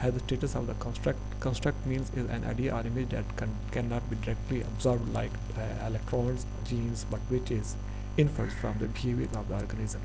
has the status of the construct. Construct means is an idea or image that cannot be directly observed like electrons, genes, but which is inferred from the behavior of the organism.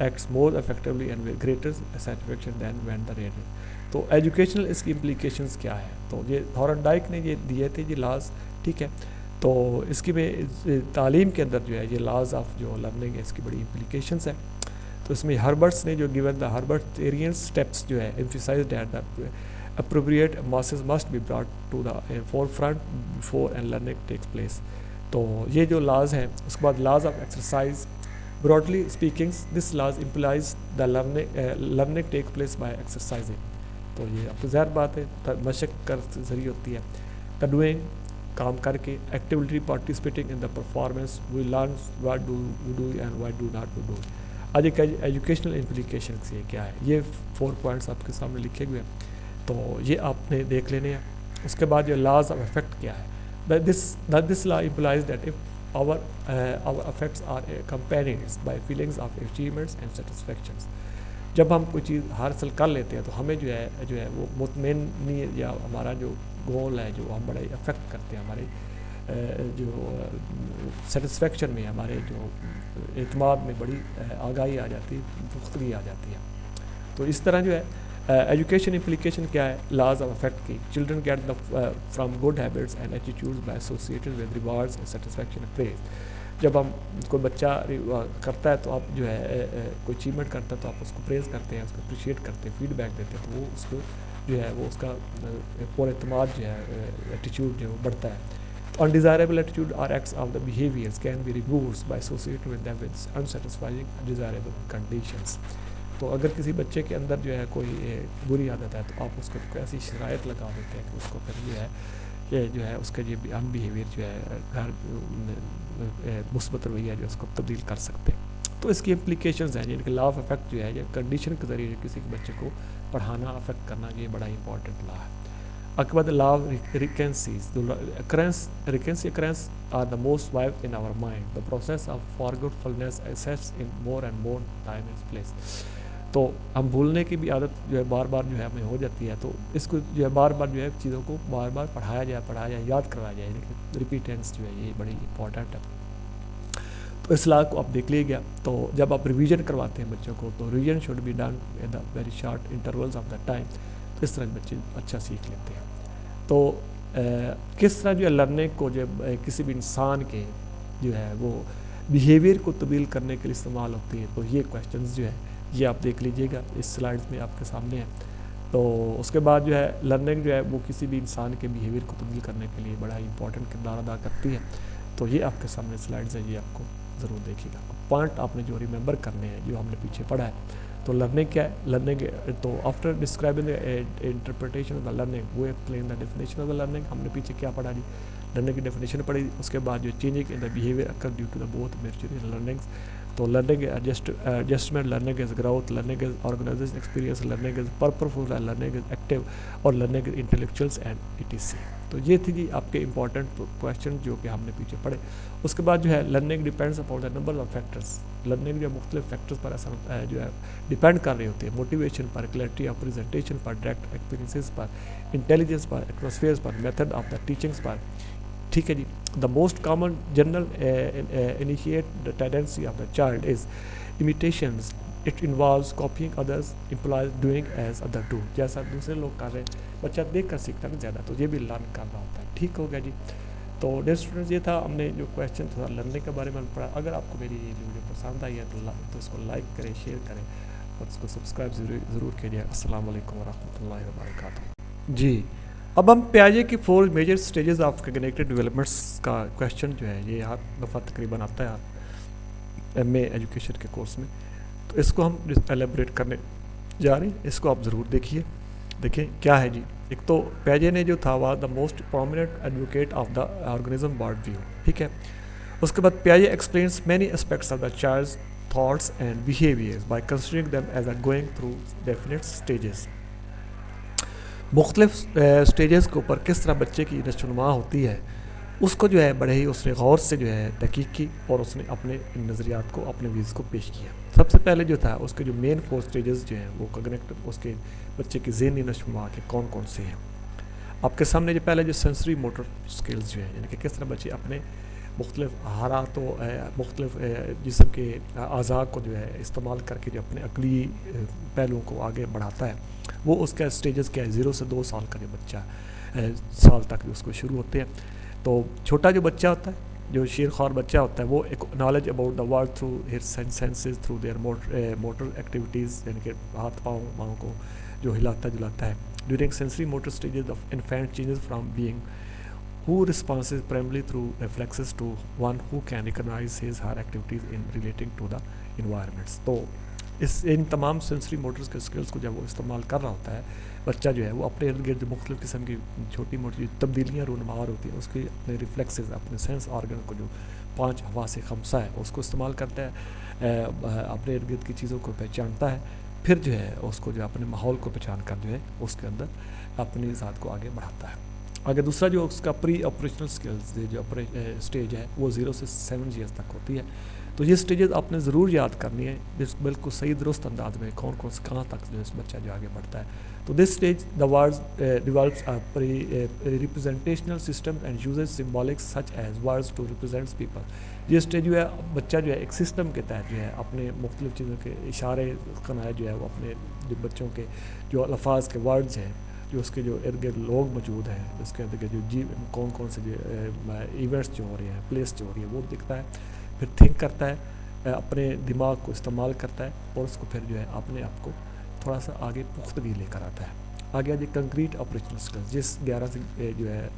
acts more effectively and with greater satisfaction than when the reader. تو educational اس کی implications کیا ہے؟ تو یہ تھورن Dyke نے یہ دیے تھے جی لاز، ٹھیک ہے. تو اس کی میں تعلیم کے اندر جو ہے یہ لاز آف جو لرننگ ہے اس کی بڑی امپلیکیشنز ہیں. تو اس میں ہربرٹس نے جو گیون دا ہربرٹیرین اسٹیپس جو ہے emphasized that the appropriate masses must be brought to the forefront before and learning takes place. تو یہ جو لاز ہیں اس کے بعد laws of exercise. Broadly speaking, this laws implies the learning takes place by exercising. تو یہ اب ظاہر بات ہے مشق کر ذریعے ہوتی ہے. The doing کام کر کے, actively participating in the performance, we learn what do we do and what do not do. آج ایک ایجوکیشنل امپلیکیشنس یہ کیا ہے, یہ 4 پوائنٹس آپ کے سامنے لکھے ہوئے ہیں, تو یہ آپ نے دیکھ لینے ہیں. اس کے بعد جو لاز آف افیکٹ کیا ہے, this law implies that if our effects are accompanied by feelings of achievements and satisfactions. جب ہم کوئی چیز حاصل کر لیتے ہیں تو ہمیں جو ہے وہ مطمئن نہیں, یا ہمارا جو گول ہے جو ہم بڑے افیکٹ کرتے ہیں, ہمارے جو سیٹسفیکشن میں, ہمارے جو اعتماد میں بڑی آگاہی آ جاتی ہے, پختگی آ جاتی ہے. تو اس طرح جو ہے ایجوکیشن امپلیکیشن کیا ہے لاز آف افیکٹ کی. Children get from good habits and attitudes by associated with rewards and satisfaction and praise. جب ہم کوئی بچہ کرتا ہے تو آپ جو ہے کوئی اچیومنٹ کرتا ہے تو آپ اس کو پریز کرتے ہیں, اس کو اپریشیٹ کرتے ہیں, فیڈ بیک دیتے ہیں, تو وہ اس کو جو ہے وہ اس کا پر اعتماد جو ہے ایٹیٹیوڈ جو ہے وہ بڑھتا ہے. Undesirable attitude or acts of the behaviors can be removed by associating with them with unsatisfying undesirable conditions. تو اگر کسی بچے کے اندر جو ہے کوئی بری عادت ہے تو آپ اس کو کوئی ایسی شرائط لگا دیتے ہیں کہ اس کو پھر جو ہے یہ جو ہے اس کا یہ ان بیہیویئر جو ہے گھر مثبت رویہ جو اس کو تبدیل کر سکتے ہیں. تو اس کی امپلیکیشنز ہیں, یعنی کہ لا آف افیکٹ جو ہے یہ کنڈیشن کے ذریعے کسی بچے کو پڑھانا افیکٹ کرنا, یہ بڑا امپورٹنٹ لا ہے. Akbad law of recurrencies. The recurrency occurrence are the most vivid in our mind. The process of forgetfulness sets in more and more time and place. تو ہم بھولنے کی بھی عادت جو ہے بار بار جو ہے ہمیں ہو جاتی ہے, تو اس کو جو ہے بار بار جو ہے چیزوں کو بار بار پڑھایا جائے, یاد کروایا جائے, لیکن ریپیٹنس جو ہے یہ بڑی امپورٹنٹ ہے. تو اس لا کو آپ دیکھ لیے گیا. تو جب آپ ریویژن کرواتے ہیں بچوں کو تو revision should be done in the very short intervals of the time. تو اس طرح بچے اچھا سیکھ لیتے ہیں. تو کس طرح جو ہے لرننگ کو جو کسی بھی انسان کے جو ہے وہ بیہیویئر کو تبدیل کرنے کے لیے استعمال ہوتی ہے, تو یہ کویشچنز جو ہے یہ آپ دیکھ لیجئے گا, اس سلائڈز میں آپ کے سامنے ہیں. تو اس کے بعد جو ہے لرننگ جو ہے وہ کسی بھی انسان کے بیہیویئر کو تبدیل کرنے کے لیے بڑا امپورٹنٹ کردار ادا کرتی ہے. تو یہ آپ کے سامنے سلائڈز ہیں, یہ آپ کو ضرور دیکھیے گا. پوائنٹ آپ نے جو ریممبر کرنے ہیں جو ہم نے پیچھے پڑھا ہے. تو لرننگ کیا ہے, لرننگ تو after describing interpretation of the learning وہ explain the definition of the learning. ہم نے پیچھے کیا پڑھا جی, لرننگ کی ڈیفینیشن پڑھی. اس کے بعد جو changing in the behaviour occur due to the both maturity learnings. تو learning adjustment, learning is growth, learning is organization experience, learning is purposeful, learning is active, اور learning is intellectuals and E T C. تو یہ تھی جی آپ کے important question جو کہ ہم نے پیچھے پڑھے. اس کے بعد جو ہے learning depends upon the number of factors. Learning جو مختلف فیکٹرز پر اثر جو ہے ڈیپینڈ کر رہی ہوتی ہے. موٹیویشن پر, کلیئرٹی آف پریزنٹیشن پر, ڈائریکٹ ایکسپیرینسز پر, انٹیلیجنس پر, ایٹماسفیئرز پر, میتھڈ آف دا ٹیچنگس پر. ٹھیک ہے جی. The most common general initiate the tendency of the child is imitations. It involves copying others, implies doing as others do. جیسا دوسرے لوگ کر رہے ہیں بچہ دیکھ کر سیکھتا ہے زیادہ, تو یہ بھی لرن کر رہا ہوتا ہے. ٹھیک ہو گیا جی. تو ڈیئر اسٹوڈنٹس یہ تھا ہم نے جو کویشچن تھا لرننگ کے بارے میں پڑھا. اگر آپ کو میری یہ ویڈیو پسند آئی ہے تو اس کو لائک کریں, شیئر کریں, اور اس کو سبسکرائب ضرور کیجیے. السلام علیکم ورحمۃ اللہ وبرکاتہ. جی اب ہم پیاجے کی 4 major stages of cognitive developments کا کویشچن جو ہے یہ ہر دفعہ تقریباً آتا ہے ایم اے ایجوکیشن کے کورس میں. تو اس کو ہم ایلیبریٹ کرنے جا رہے ہیں, اس کو آپ ضرور دیکھیے. دیکھیں کیا ہے جی. ایک تو پیاجے نے جو تھا وہ the most prominent advocate of the organism world view. ٹھیک ہے. اس کے بعد پیاجے explains many aspects of the child's thoughts and behaviours by considering them as a going through definite stages. مختلف اسٹیجز کے اوپر کس طرح بچے کی نشوونما ہوتی ہے اس کو جو ہے بڑے ہی اس نے غور سے جو ہے تحقیق کی, اور اس نے اپنے نظریات کو, اپنے ویوز کو پیش کیا. سب سے پہلے جو تھا اس کے جو مین 4 اسٹیجز جو ہیں وہ کگنیٹو اس کے بچے کی ذہنی نشوونما کے کون کون سے ہیں. آپ کے سامنے جو پہلے جو سینسری موٹر اسکلز جو ہیں, یعنی کہ کس طرح بچے اپنے مختلف حالات و مختلف جسم کے اعضاء کو جو ہے استعمال کر کے جو اپنے عقلی پہلوؤں کو آگے بڑھاتا ہے، وہ اس کا اسٹیجز کیا ہے، 0 سے 2 سال کا جو بچہ سال تک جو اس کو شروع ہوتے ہیں. تو چھوٹا جو بچہ ہوتا ہے، جو شیر خوار بچہ ہوتا ہے، وہ ایک knowledge about the world through his senses, through their motor activities, یعنی کہ ہاتھ پاؤں کو جو ہلاتا جلاتا ہے. During sensory motor stages of infant changes from being who responds primarily through reflexes to one who can recognize his her activities in relating to the environments. تو ان تمام سینسری موٹرز کے اسکلس کو جب وہ استعمال کر رہا ہوتا ہے بچہ جو ہے، وہ اپنے ارد گرد جو مختلف قسم کی چھوٹی موٹی تبدیلیاں رونمار ہوتی ہیں، اس کی اپنے ریفلیکسز، اپنے سینس آرگن کو جو 5 حواس خمسہ ہے اس کو استعمال کرتا ہے، اپنے ارد گرد کی چیزوں کو پہچانتا ہے، پھر جو ہے اس کو جو اپنے ماحول کو پہچان کر جو ہے اس کے اندر اپنی ذات کو آگے بڑھاتا ہے. آگے دوسرا جو اس کا پری آپریشنل اسکلز جو اسٹیج ہے وہ 0 سے 7 ایئرس تک ہوتی ہے. تو یہ اسٹیجز آپ نے ضرور یاد کرنی ہے بالکل صحیح درست انداز میں، کون کون سے کہاں تک جو اس بچہ جو آگے بڑھتا ہے. تو this stage the words develops representational system and uses symbolics such as words to represents people. یہ اسٹیج جو ہے بچہ جو ہے ایک سسٹم کے تحت جو ہے اپنے مختلف چیزوں کے اشارے قنائے جو ہے وہ اپنے جو بچوں کے جو الفاظ کے ورڈز ہیں، جو اس کے جو ارد گرد لوگ موجود ہیں، اس کے ارد گرد جو کون کون سے جو ایونٹس جو ہو رہے ہیں، پلیس جو ہو رہی ہے، وہ دکھتا ہے. پھر تھنک کرتا ہے، اپنے دماغ کو استعمال کرتا ہے، اور اس کو پھر جو ہے اپنے آپ کو تھوڑا سا آگے پختگی لے کر آتا ہے. آگے جو کنکریٹ آپریشنل اسکلز، جس 11 سے جو ہے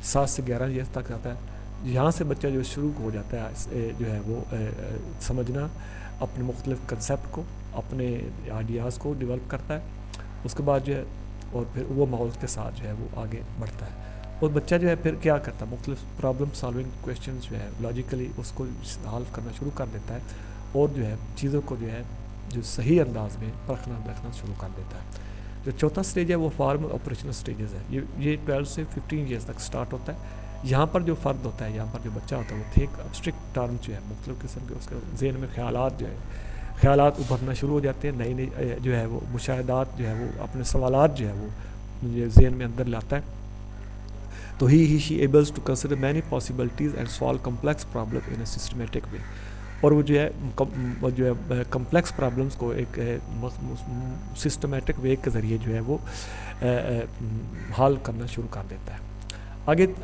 7 سے 11 ایئرس تک آتا ہے، یہاں سے بچہ جو شروع ہو جاتا ہے جو ہے وہ سمجھنا، اپنے مختلف کنسیپٹ کو، اپنے آئیڈیاز کو ڈیولپ کرتا ہے. اس کے بعد جو ہے اور پھر وہ ماحول کے ساتھ جو ہے وہ آگے بڑھتا ہے. اور بچہ جو ہے پھر کیا کرتا ہے، مختلف پرابلم سالونگ کویشچنز جو ہے لاجیکلی اس کو حل کرنا شروع کر دیتا ہے، اور جو ہے چیزوں کو جو ہے جو صحیح انداز میں پرکھنا شروع کر دیتا ہے. جو چوتھا اسٹیج ہے وہ فارمل آپریشنل اسٹیجز ہے. یہ 12 سے 15 ایئرس تک سٹارٹ ہوتا ہے. یہاں پر جو فرد ہوتا ہے، یہاں پر جو بچہ ہوتا ہے، وہ تھیک ابسٹرکٹ ٹرم جو ہے، مختلف قسم کے اس کے ذہن میں خیالات ابھرنا شروع ہو جاتے ہیں، نئی جو ہے وہ مشاہدات جو ہے وہ اپنے سوالات جو ہے وہ ذہن میں اندر لاتا ہے. تو she able to consider many possibilities and solve complex problems in a systematic way. اور وہ جو ہے کمپلیکس پرابلمس کو ایک سسٹمیٹک وے کے ذریعے جو ہے وہ حل کرنا شروع کر دیتا ہے.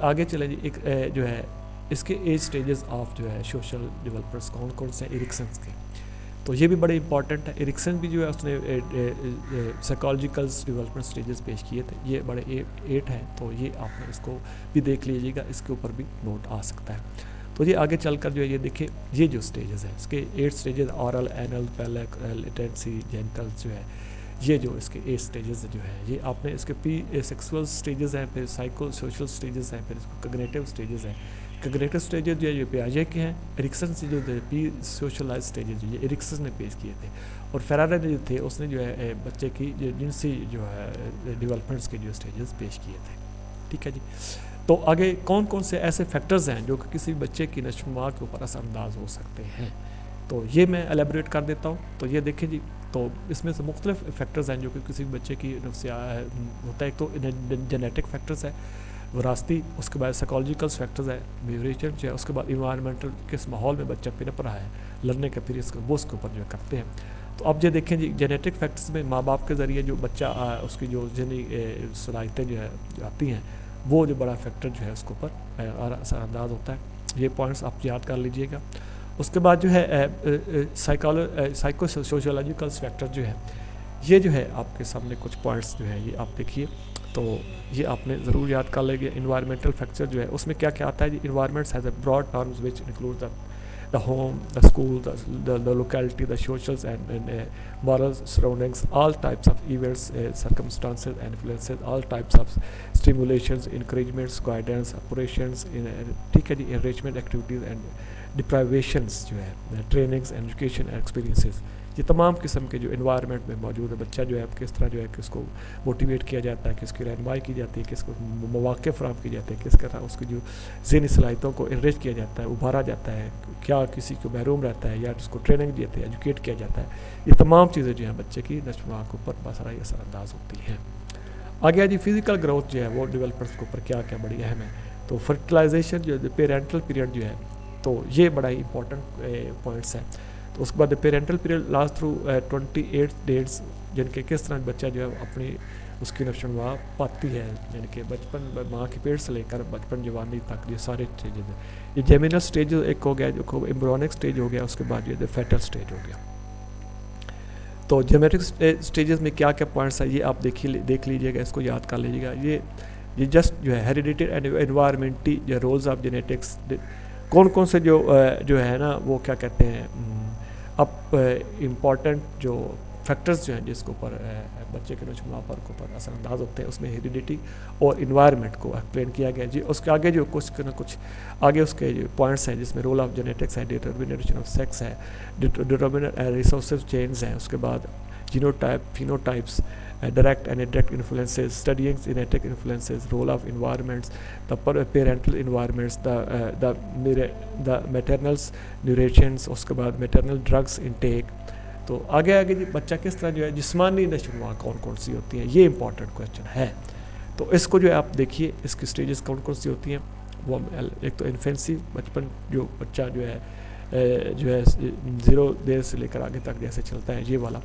آگے چلیں جی. ایک جو ہے اس کے ایج سٹیجز آف جو ہے سوشل ڈیولپرس کون سے ایرکسنس کے، تو یہ بھی بڑے امپورٹنٹ ہے. ایرکسن بھی جو ہے اس نے سائیکالوجیکل ڈیولپمنٹ سٹیجز پیش کیے تھے، یہ بڑے 8 ہیں. تو یہ آپ نے اس کو بھی دیکھ لیجیے گا، اس کے اوپر بھی نوٹ آ سکتا ہے. تو یہ آگے چل کر جو ہے یہ دیکھیں، یہ جو سٹیجز ہیں اس کے 8 stages, oral, anal, phallic, latency, genitals جو ہے، یہ جو اس کے 8 سٹیجز جو ہے، یہ آپ نے اس کے پی سیکسول سٹیجز ہیں، پھر سائیکو سوشل سٹیجز ہیں، پھر اس کو کگنیٹیو سٹیجز ہیں. کگنیٹو سٹیجز جو ہے یہ پیاجے کے ہیں. ایرکسن سے جو پی سوشلائز سٹیجز جو یہ ایرکسن نے پیش کیے تھے. اور فیراڈے جو تھے اس نے جو ہے بچے کی جنسی جو ہے ڈیولپمنٹس کے جو سٹیجز پیش کیے تھے. ٹھیک ہے جی. تو آگے کون کون سے ایسے فیکٹرز ہیں جو کہ کسی بچے کی نشو و نما کے اوپر اثر انداز ہو سکتے ہیں، تو یہ میں الیبوریٹ کر دیتا ہوں. تو یہ دیکھیں جی، تو اس میں سے مختلف فیکٹرز ہیں جو کہ کسی بچے کی نفسیات ہوتا ہے. ایک تو جینیٹک فیکٹرز ہے، وراثتی، اس کے بعد سائیکالوجیکل فیکٹرز ہے، بیہیویئر جو ہے، اس کے بعد انوائرمنٹل، کس ماحول میں بچہ پنپ رہا ہے، لڑنے کا پھر وہ اس کے اوپر جو کرتے ہیں. تو اب یہ دیکھیں جی، جینیٹک فیکٹرز میں ماں باپ کے ذریعے جو بچہ اس کی جو ذہنی صلاحیتیں جو ہے جو آتی ہیں، وہ جو بڑا فیکٹر جو ہے اس کے اوپر اثر انداز ہوتا ہے. یہ پوائنٹس آپ یاد کر لیجئے گا. اس کے بعد جو ہے سائیکو سوشولوجیکل فیکٹر جو ہے، یہ جو ہے آپ کے سامنے کچھ پوائنٹس جو ہے یہ آپ دیکھیے، تو یہ آپ نے ضرور یاد کر لیں گے. انوائرمنٹل فیکٹر جو ہے اس میں کیا کیا آتا ہے جی. Environments has a broad terms which include the home, the school, the locality, the socials and moral surroundings, all types of events, circumstances and influences, all types of stimulations, encouragements, guidance, operations, ٹھیک ہے جی, enrichment activities and deprivations جو ہے, trainings, education and experiences. یہ تمام قسم کے جو environment میں موجود ہے, بچہ جو ہے کس طرح جو ہے کس کو موٹیویٹ کیا جاتا ہے, کس کی رہنمائی کی جاتی ہے, کس کو مواقع فراہم کی جاتے ہیں, کس طرح اس کی جو ذہنی صلاحیتوں کو انریچ کیا جاتا ہے, ابھارا جاتا ہے, کیا کسی کو محروم رہتا ہے یا جس کو ٹریننگ دیتے ہیں, ایجوکیٹ کیا جاتا ہے. یہ تمام چیزیں جو ہیں بچے کی نشو و نما کے اوپر بسرائی اثر انداز ہوتی ہیں. آگے جی فزیکل گروتھ جو ہے وہ ڈیولپرس کے اوپر کیا کیا بڑی اہم ہے. تو فرٹیلائزیشن جو پیرینٹل پیریڈ جو ہے تو یہ بڑا ہی امپورٹنٹ پوائنٹس ہیں. تو اس کے بعد parental period last through 28 days جن کے کس طرح بچہ جو ہے اپنی اس کی نشو نما پاتی ہے, یعنی کہ بچپن ماں کے پیٹ سے لے کر بچپن جوانی تک یہ سارے اسٹیجز ہیں. یہ جیمینل اسٹیج ایک ہو گیا جو ایمبرونک اسٹیج ہو گیا, اس کے بعد یہ فیٹل اسٹیج ہو گیا. تو جیمیٹرک اسٹیجز میں کیا کیا پوائنٹس ہیں یہ آپ دیکھ لیجیے گا, اس کو یاد کر لیجیے گا. یہ جسٹ جو ہے ہیریڈیٹی اینڈ انوائرمنٹی جو رولز آف جینیٹکس کون کون سے جو ہے نا وہ کیا کہتے ہیں اب امپورٹنٹ جو فیکٹرز جو ہیں جس کے اوپر بچے کے نشو و نما پر اثر انداز ہوتے ہیں, اس میں ہیریڈیٹی اور انوائرمنٹ کو ایکسپلین کیا گیا جی. اس کے آگے جو کچھ نہ کچھ آگے اس کے جو پوائنٹس ہیں جس میں رول آف جینیٹکس ہے, ڈیٹرمنیشن آف سیکس ہے, ڈیٹرمنیٹ ریسورسز چینز ہیں, اس کے بعد genotype phenotypes, direct and indirect influences, studying genetic influences, role of environments, the parental environments, the maternals nutritions, اس کے بعد میٹرنل ڈرگس انٹیک. تو آگے جی بچہ کس طرح جو ہے جسمانی نشو و نما کون سی ہوتی ہیں, یہ امپورٹنٹ کویشچن ہے. تو اس کو جو ہے آپ دیکھیے اس کی اسٹیجز کون سی ہوتی ہیں. وہ ایک تو انفینسی بچپن جو بچہ جو ہے 0 دیر سے لے کر آگے تک جیسے چلتا ہے یہ والا,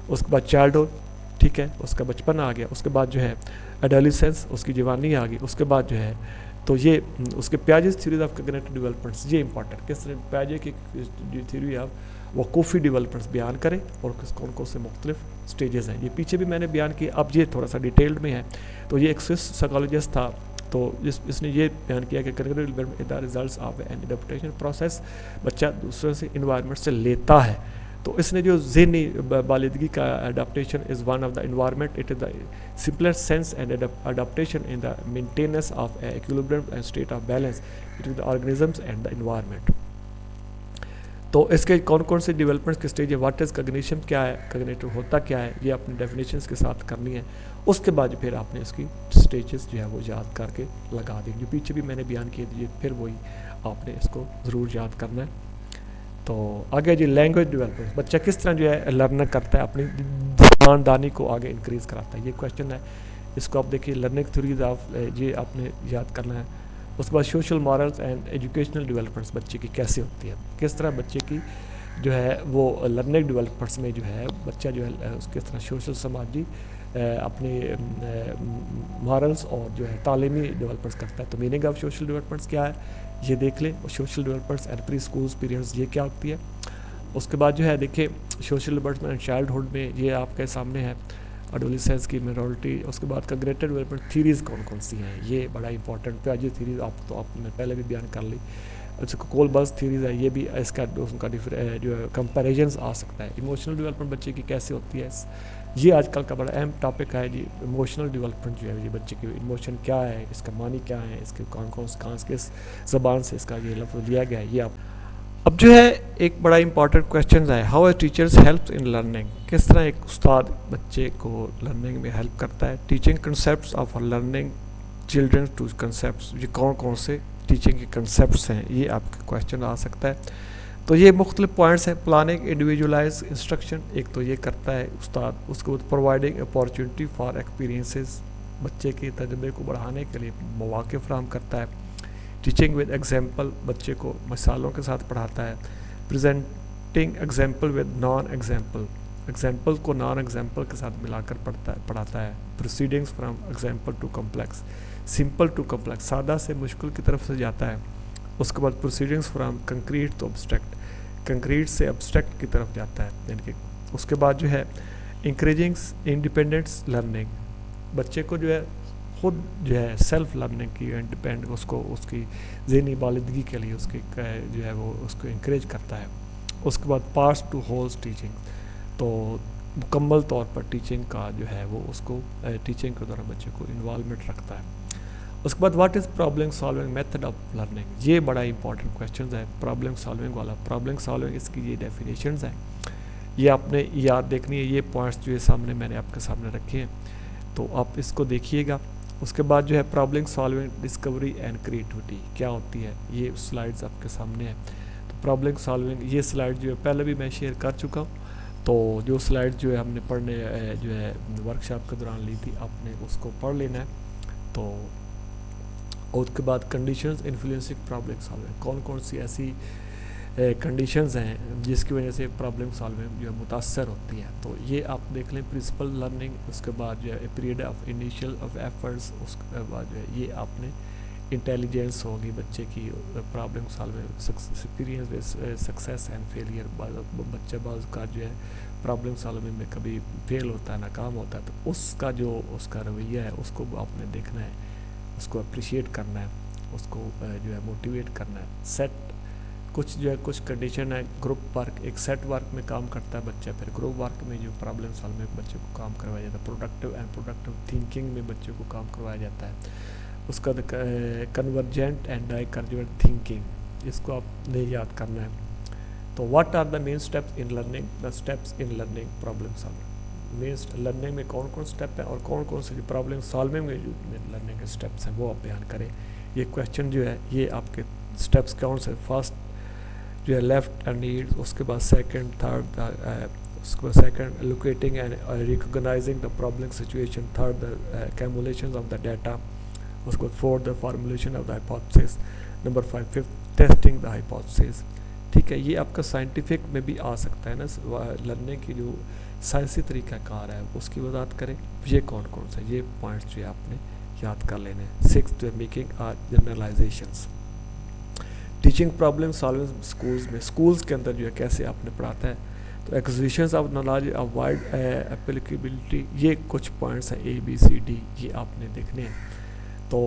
اس کے بعد چائلڈہڈ, ٹھیک ہے, اس کا بچپن آ گیا, اس کے بعد جو ہے ایڈولیسنس, اس کی جوانی آ گئی, اس کے بعد جو ہے تو یہ اس کے Piaget's theories of cognitive developments, یہ امپورٹنٹ کس طرح پیاجے کی تھیوری آف وقوفی ڈیولپمنٹس بیان کریں اور کون سے مختلف سٹیجز ہیں. یہ پیچھے بھی میں نے بیان کیا, اب یہ تھوڑا سا ڈیٹیلڈ میں ہے. تو یہ ایک سوئس سائیکالوجسٹ تھا, تو اس نے یہ بیان کیا کہ cognitive development the results of an adaptation process, بچہ دوسرے سے انوائرمنٹ سے لیتا ہے. تو اس نے جو ذہنی بالغگی کا adaptation is one of the environment, it is the simplest sense and adaptation in the maintenance of equilibrium and state of balance between the organisms and the environment. تو اس کے کون سے ڈیولپمنٹس کے اسٹیج ہے, واٹ از کگنیشن کیا ہے, cognitive ہوتا کیا ہے, یہ اپنے ڈیفینیشنس کے ساتھ کرنی ہے. اس کے بعد پھر آپ نے اس کی اسٹیجز جو ہے وہ یاد کر کے لگا دیں, جو پیچھے بھی میں نے بیان کیے دیے, پھر وہی آپ نے اس کو ضرور یاد کرنا ہے. تو آگے جی لینگویج ڈیولپمنٹ, بچہ کس طرح جو ہے لرن کرتا ہے, اپنی زباندانی کو آگے انکریز کراتا ہے, یہ کویشچن ہے. اس کو آپ دیکھیے لرننگ تھیوریز آف یہ آپ نے یاد کرنا ہے. اس کے بعد social morals and educational developments بچے کی کیسے ہوتی ہے, کس طرح بچے کی جو ہے وہ لرننگ ڈیولپمنٹس میں جو ہے بچہ جو ہے اس کس طرح سوشل سماجی اپنے مورلز اور جو ہے تعلیمی ڈیولپمنٹس کرتا ہے. تو میننگ آف سوشل ڈیولپمنٹس کیا ہے یہ دیکھ لیں, social developments and pre schools periods یہ کیا ہوتی ہے. اس کے بعد جو ہے دیکھیں سوشل ڈیولپمنٹ چائلڈہڈ میں یہ آپ کے سامنے ہے, ایڈولیسنس کی میجورٹی. اس کے بعد کگنیٹو ڈیولپمنٹ تھیریز کون سی ہیں, یہ بڑا امپورٹنٹ پیاجے تھیریز آپ نے پہلے بھی بیان کر لی. اچھا کول بز تھیریز ہے, یہ بھی اس کا جو ہے کمپیریزنس آ سکتا ہے. ایموشنل ڈیولپمنٹ بچے کی کیسے ہوتی ہے, یہ آج کل کا بڑا اہم ٹاپک ہے جی. ایموشنل ڈیولپمنٹ جو ہے یہ بچے کی ایموشن کیا ہے, اس کا معنی کیا ہے, اس کے کون کس زبان سے اس کا یہ لفظ لیا گیا ہے, یہ آپ. اب جو ہے ایک بڑا امپورٹنٹ کویشچن ہے, how a teachers help in learning, کس طرح ایک استاد بچے کو لرننگ میں ہیلپ کرتا ہے. Teaching concepts of learning children to concepts, یہ کون سے ٹیچنگ کے کنسیپٹس ہیں, یہ آپ کا کویشچن آ سکتا ہے. تو یہ مختلف پوائنٹس ہیں. پلاننگ انڈیویجولائز انسٹرکشن, ایک تو یہ کرتا ہے استاد. اس کے بعد پرووائڈنگ اپارچونیٹی فار ایکسپیرینسز, بچے کے تجربے کو بڑھانے کے لیے مواقع فراہم کرتا ہے. ٹیچنگ ود ایگزامپل, بچے کو مثالوں کے ساتھ پڑھاتا ہے. Presenting example with non example, example کو نان ایگزامپل کے ساتھ ملا کر پڑھاتا ہے. Proceedings from example to complex, simple to complex, سادہ سے مشکل کی طرف سے جاتا ہے. اس کے بعد proceedings from concrete to abstract, concrete سے ابسٹریکٹ کی طرف جاتا ہے. یعنی کہ اس کے بعد جو ہے انکریجنگس انڈیپینڈنس لرننگ, بچے کو جو ہے خود جو ہے سیلف لرننگ کی انڈیپینڈ اس کی ذہنی بالغگی کے لیے اس کی جو ہے وہ اس کو انکریج کرتا ہے. اس کے بعد پارٹس ٹو ہولز ٹیچنگ, تو مکمل طور پر ٹیچنگ کا جو ہے وہ اس کو ٹیچنگ کے دوران بچے کو انوالومنٹ رکھتا ہے. اس کے بعد what is problem solving method of learning, یہ بڑا امپورٹنٹ کویشچن ہے پرابلم سالونگ والا. پرابلم سالونگ اس کی یہ ڈیفینیشنز ہیں, یہ آپ نے یاد دیکھنی ہے. یہ پوائنٹس جو ہے سامنے میں نے آپ کے سامنے رکھے ہیں, تو آپ اس کو دیکھیے گا. اس کے بعد جو ہے problem solving Discovery and creativity کیا ہوتی ہے, یہ سلائڈز آپ کے سامنے ہیں. تو پرابلم سالونگ یہ سلائڈ جو ہے پہلے بھی میں شیئر کر چکا ہوں. تو جو سلائڈ جو ہے ہم نے پڑھنے جو ہے ورک شاپ کے دوران لی تھی, آپ نے اس کو پڑھ لینا ہے. تو اور اس کے بعد کنڈیشنز انفلوئنسنگ پرابلم سالونگ، کون کون سی ایسی کنڈیشنز ہیں جس کی وجہ سے پرابلم سالونگ جو ہے متاثر ہوتی ہے. تو یہ آپ دیکھ لیں پرنسپل لرننگ. اس کے بعد جو ہے period of initial of efforts. اس کے بعد جو ہے یہ آپ نے انٹیلیجنس ہوگی بچے کی، problem solving, experience with success and failure. بچہ بعض کا جو ہے پرابلم سالونگ میں کبھی فیل ہوتا ہے، ناکام ہوتا ہے، تو اس کا جو اس کا رویہ ہے اس کو آپ نے دیکھنا ہے، اس کو اپریشیٹ کرنا ہے، اس کو جو ہے موٹیویٹ کرنا ہے. سیٹ کچھ جو ہے کچھ کنڈیشن ہے. گروپ ورک، ایک سیٹ ورک میں کام کرتا ہے بچہ، پھر گروپ ورک میں جو پرابلم سالونگ بچے کو کام کروایا جاتا ہے. پروڈکٹیو اینڈ پروڈکٹیو تھنکنگ میں بچے کو کام کروایا جاتا ہے. اس کا کنورجنٹ اینڈ ڈائیورجنٹ تھنکنگ، اس کو آپ نے یاد کرنا ہے. تو what are the main steps in learning? The steps in learning problem solving. Main learning میں کون کون اسٹیپ ہیں اور کون کون سے جو پرابلم سالونگ میں جو لرننگ کے اسٹیپس ہیں وہ آپ بیان کریں. یہ کویشچن جو ہے یہ آپ کے اسٹیپس کون سے؟ فرسٹ جو ہے لیفٹ اینڈ نیڈ، اس کے بعد سیکنڈ، تھرڈ اس کے بعد second locating and recognizing the problem situation, third the accumulation of the data, اس کے بعد fourth the formulation of the hypothesis, number 5 fifth testing the hypothesis. ٹھیک ہے، یہ آپ کا سائنٹیفک میں بھی آ سکتا ہے نا. لرننگ کی جو سائنسی طریقہ کار ہے اس کی وضاحت کریں. یہ کون کون سے یہ پوائنٹس جو ہے آپ نے یاد کر لینے. 6 making are generalizations. Teaching problem solving schools میں، اسکولز کے اندر جو ہے کیسے آپ نے پڑھاتا ہے. تو acquisitions of knowledge of wide applicability, یہ کچھ پوائنٹس ہیں ABCD، یہ آپ نے دیکھنے ہیں. تو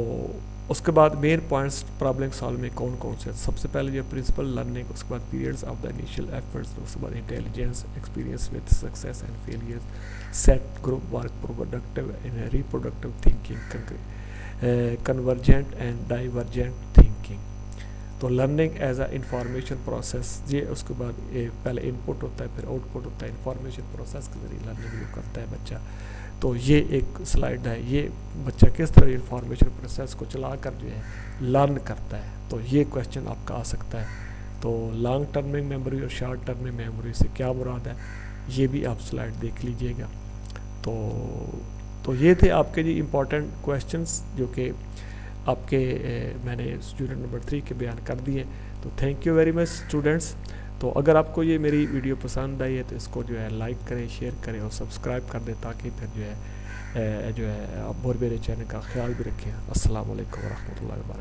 اس کے بعد مین پوائنٹس پرابلم سالونگ میں کون کون سے؟ سب سے پہلے جو پرنسپل لرننگ، اس کے بعد periods of the initial efforts, اس کے بعد intelligence, experience with success and failure, set, group work, productive and reproductive thinking, convergent and divergent thinking. تو learning as a information process, یہ اس کے بعد پہلے ان پٹ ہوتا ہے پھر آؤٹ پٹ ہوتا ہے. انفارمیشن پروسیس کے ذریعے لرننگ جو کرتا ہے بچہ. تو یہ ایک سلائڈ ہے، یہ بچہ کس طرح انفارمیشن پروسیس کو چلا کر جو ہے لرن کرتا ہے. تو یہ کویشچن آپ کا آ سکتا ہے. تو لانگ ٹرم میموری اور شارٹ ٹرم میموری سے کیا مراد ہے، یہ بھی آپ سلائڈ دیکھ لیجئے گا. تو یہ تھے آپ کے جی امپورٹنٹ کویشچنس جو کہ آپ کے میں نے اسٹوڈنٹ نمبر 3 کے بیان کر دیے. تو thank you very much students. تو اگر آپ کو یہ میری ویڈیو پسند آئی ہے تو اس کو جو ہے لائک کریں، شیئر کریں اور سبسکرائب کر دیں، تاکہ پھر جو ہے آپ اور میرے چینل کا خیال بھی رکھیں. السلام علیکم ورحمۃ اللہ وبرکاتہ.